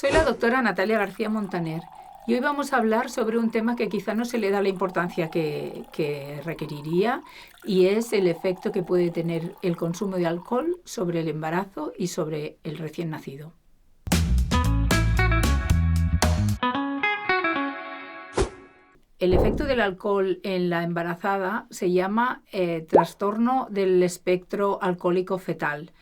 Soy la doctora Natalia García Montaner y hoy vamos a hablar sobre un tema que quizá no se le da la importancia que requeriría, y es el efecto que puede tener el consumo de alcohol sobre el embarazo y sobre el recién nacido. El efecto del alcohol en la embarazada se llama trastorno del espectro alcohólico fetal.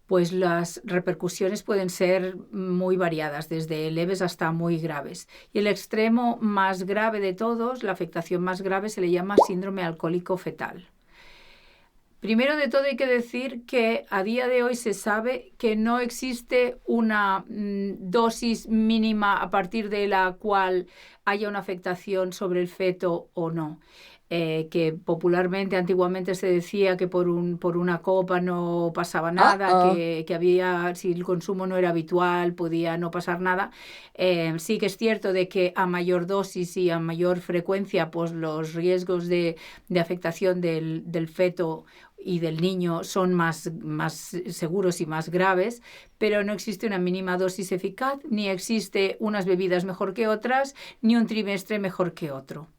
Pues las repercusiones pueden ser muy variadas, desde leves hasta muy graves. Y el extremo más grave de todos, la afectación más grave, se le llama síndrome alcohólico fetal. Primero de todo hay que decir que a día de hoy se sabe que no existe una dosis mínima a partir de la cual haya una afectación sobre el feto o no. Que popularmente, antiguamente se decía que por una copa no pasaba nada, que había, si el consumo no era habitual, podía no pasar nada. Sí que es cierto de que a mayor dosis y a mayor frecuencia, pues los riesgos de afectación del feto y del niño son más seguros y más graves, pero no existe una mínima dosis eficaz, ni existe unas bebidas mejor que otras, ni un trimestre mejor que otro.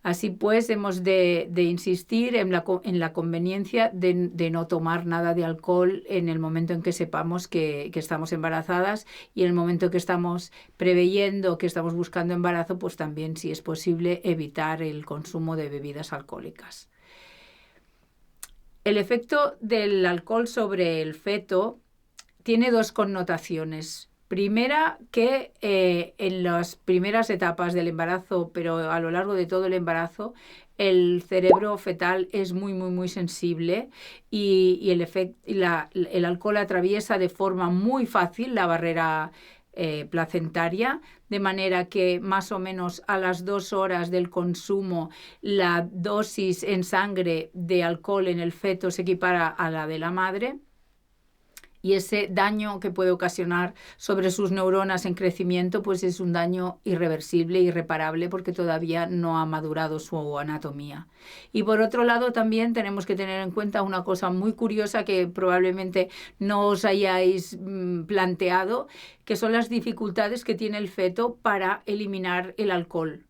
Así pues, hemos de insistir en la conveniencia de no tomar nada de alcohol en el momento en que sepamos que estamos embarazadas, y en el momento que estamos preveyendo que estamos buscando embarazo, pues también, si es posible, evitar el consumo de bebidas alcohólicas. El efecto del alcohol sobre el feto tiene dos connotaciones. Primera, que en las primeras etapas del embarazo, pero a lo largo de todo el embarazo, el cerebro fetal es muy sensible, y el alcohol atraviesa de forma muy fácil la barrera placentaria, de manera que más o menos a las 2 horas del consumo la dosis en sangre de alcohol en el feto se equipara a la de la madre. Y ese daño que puede ocasionar sobre sus neuronas en crecimiento, pues es un daño irreversible, irreparable, porque todavía no ha madurado su anatomía. Y por otro lado, también tenemos que tener en cuenta una cosa muy curiosa que probablemente no os hayáis planteado, que son las dificultades que tiene el feto para eliminar el alcohol.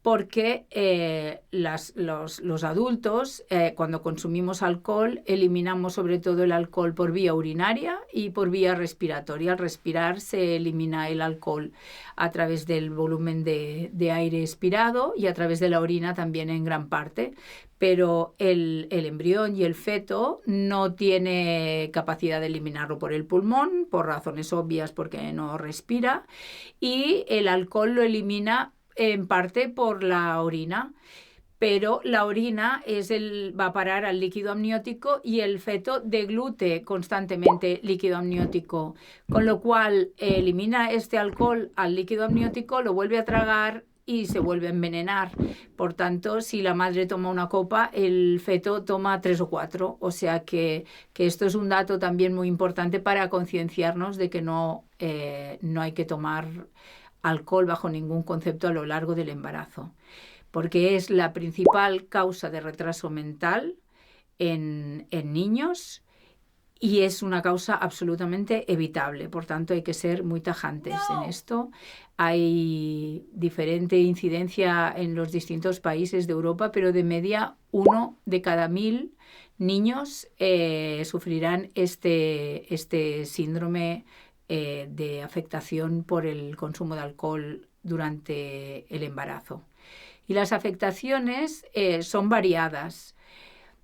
Porque los adultos, cuando consumimos alcohol, eliminamos sobre todo el alcohol por vía urinaria y por vía respiratoria. Al respirar se elimina el alcohol a través del volumen de aire expirado, y a través de la orina también en gran parte. Pero el embrión y el feto no tiene capacidad de eliminarlo por el pulmón, por razones obvias, porque no respira, y el alcohol lo elimina en parte por la orina, pero la orina va a parar al líquido amniótico, y el feto deglute constantemente líquido amniótico, con lo cual elimina este alcohol al líquido amniótico, lo vuelve a tragar y se vuelve a envenenar. Por tanto, si la madre toma una copa, el feto toma 3 o 4. O sea que esto es un dato también muy importante para concienciarnos de que no hay que tomar alcohol bajo ningún concepto a lo largo del embarazo, porque es la principal causa de retraso mental en niños, y es una causa absolutamente evitable. Por tanto, hay que ser muy tajantes en esto. Hay diferente incidencia en los distintos países de Europa, pero de media 1 de cada 1000 niños sufrirán este síndrome de afectación por el consumo de alcohol durante el embarazo. Y las afectaciones son variadas,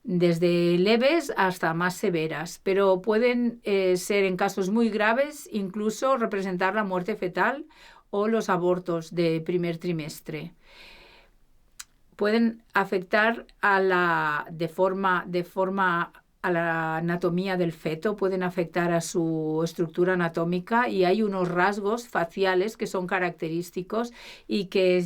desde leves hasta más severas, pero pueden ser, en casos muy graves, incluso representar la muerte fetal o los abortos de primer trimestre. Pueden afectar de forma a la anatomía del feto, pueden afectar a su estructura anatómica, y hay unos rasgos faciales que son característicos y que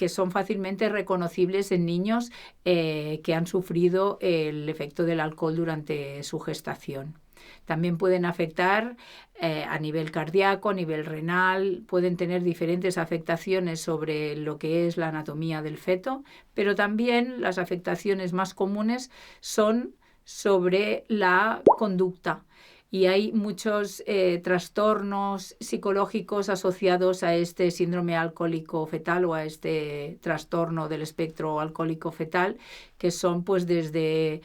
son fácilmente reconocibles en niños que han sufrido el efecto del alcohol durante su gestación. También pueden afectar a nivel cardíaco, a nivel renal, pueden tener diferentes afectaciones sobre lo que es la anatomía del feto, pero también las afectaciones más comunes son sobre la conducta. y hay muchos trastornos psicológicos asociados a este síndrome alcohólico fetal o a este trastorno del espectro alcohólico fetal, que son pues desde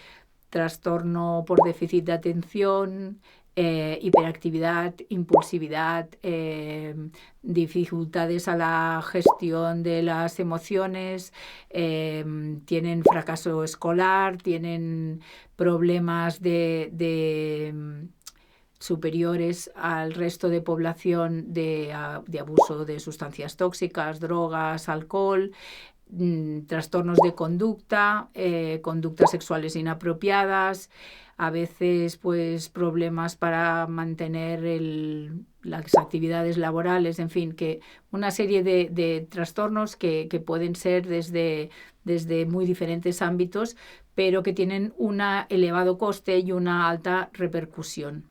trastorno por déficit de atención, hiperactividad, impulsividad, dificultades a la gestión de las emociones, tienen fracaso escolar, tienen problemas superiores al resto de población de abuso de sustancias tóxicas, drogas, alcohol, trastornos de conducta, conductas sexuales inapropiadas, a veces pues problemas para mantener las actividades laborales, en fin, que una serie de trastornos que pueden ser desde muy diferentes ámbitos, pero que tienen un elevado coste y una alta repercusión.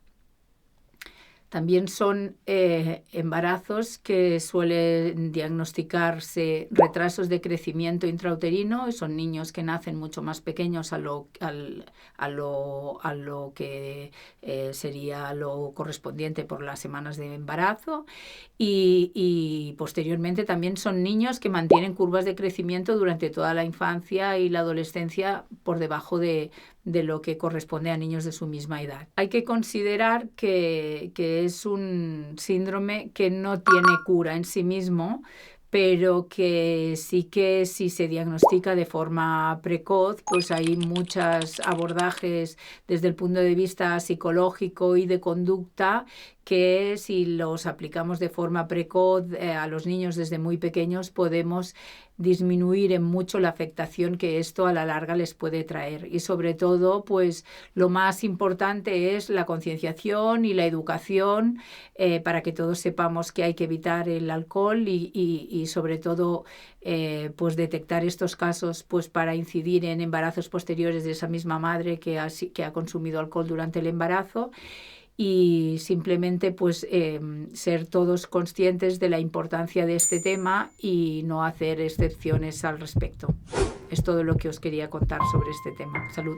También son embarazos que suelen diagnosticarse retrasos de crecimiento intrauterino, y son niños que nacen mucho más pequeños a lo que sería lo correspondiente por las semanas de embarazo, y posteriormente también son niños que mantienen curvas de crecimiento durante toda la infancia y la adolescencia por debajo de lo que corresponde a niños de su misma edad. Hay que considerar que es un síndrome que no tiene cura en sí mismo, pero que sí que si se diagnostica de forma precoz, pues hay muchos abordajes desde el punto de vista psicológico y de conducta que si los aplicamos de forma precoz a los niños desde muy pequeños podemos disminuir en mucho la afectación que esto a la larga les puede traer. Y sobre todo, pues lo más importante es la concienciación y la educación para que todos sepamos que hay que evitar el alcohol y sobre todo pues detectar estos casos pues para incidir en embarazos posteriores de esa misma madre que ha consumido alcohol durante el embarazo. Y simplemente pues ser todos conscientes de la importancia de este tema y no hacer excepciones al respecto. Es todo lo que os quería contar sobre este tema. Salud.